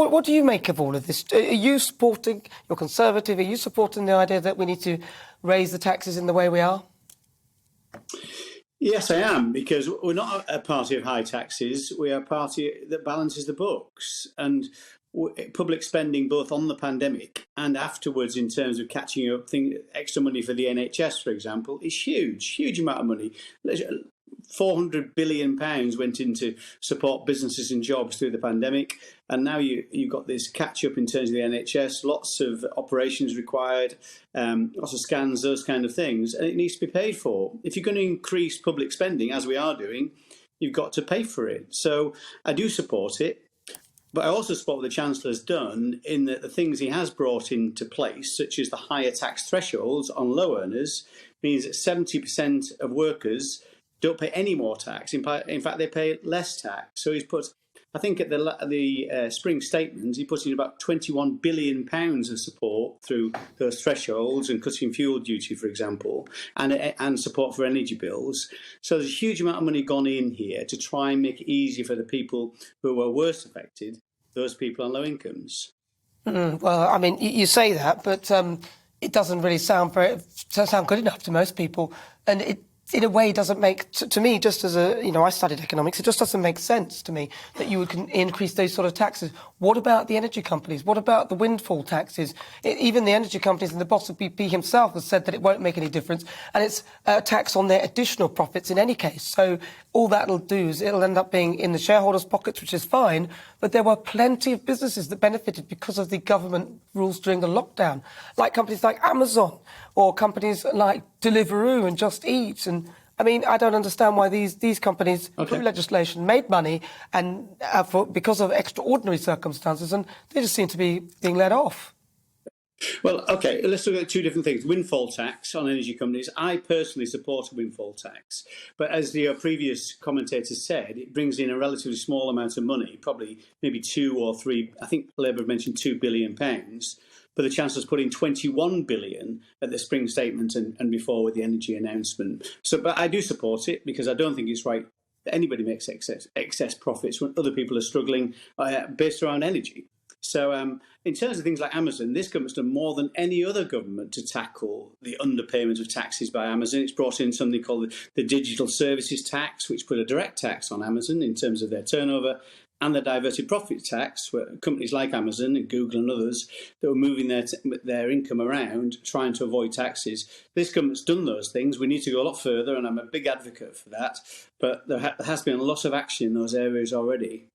What do you make of all of this? Are you supporting, you're Conservative, are you supporting the idea that we need to raise the taxes in the way we are? Yes, I am, because we're not a party of high taxes. We are a party that balances the books. And public spending, both on the pandemic and afterwards, in terms of catching up, extra money for the NHS, for example, is huge amount of money. £400 billion went into support businesses and jobs through the pandemic, and now you've got this catch up in terms of the NHS, lots of operations required, lots of scans, those kind of things, and it needs to be paid for. If you're going to increase public spending, as we are doing, you've got to pay for it. So I do support it. But I also support what the Chancellor's done in that the things he has brought into place, such as the higher tax thresholds on low earners, means that 70% of workers don't pay any more tax. In fact, they pay less tax. So he's put, I think at the spring statement, he put in about £21 billion of support through those thresholds and cutting fuel duty, for example, and support for energy bills. So there's a huge amount of money gone in here to try and make it easier for the people who were worst affected, those people on low incomes. Well, I mean, you say that, but it doesn't really sound good enough to most people, and it, in a way, doesn't make, to me, just as I studied economics, it just doesn't make sense to me that you would increase those sort of taxes. What about the energy companies? What about the windfall taxes? Even the energy companies and the boss of BP himself has said that it won't make any difference, and it's a tax on their additional profits in any case. So all that'll do is it'll end up being in the shareholders' pockets, which is fine, but there were plenty of businesses that benefited because of the government rules during the lockdown, like companies like Amazon or companies like Deliveroo and Just Eat. And I mean, I don't understand why these companies, through legislation, made money and because of extraordinary circumstances, and they just seem to be being let off. Well, OK, let's look at two different things. Windfall tax on energy companies. I personally support a windfall tax. But as the previous commentator said, it brings in a relatively small amount of money, probably maybe 2 or 3, I think Labour mentioned £2 billion. But the Chancellor's put in £21 billion at the spring statement and before with the energy announcement. But I do support it because I don't think it's right that anybody makes excess profits when other people are struggling based around energy. So in terms of things like Amazon, this government's done more than any other government to tackle the underpayment of taxes by Amazon. It's brought in something called the Digital Services Tax, which put a direct tax on Amazon in terms of their turnover, and the diverted profit tax, where companies like Amazon and Google and others that were moving their income around, trying to avoid taxes. This government's done those things. We need to go a lot further, and I'm a big advocate for that. But there has been a lot of action in those areas already.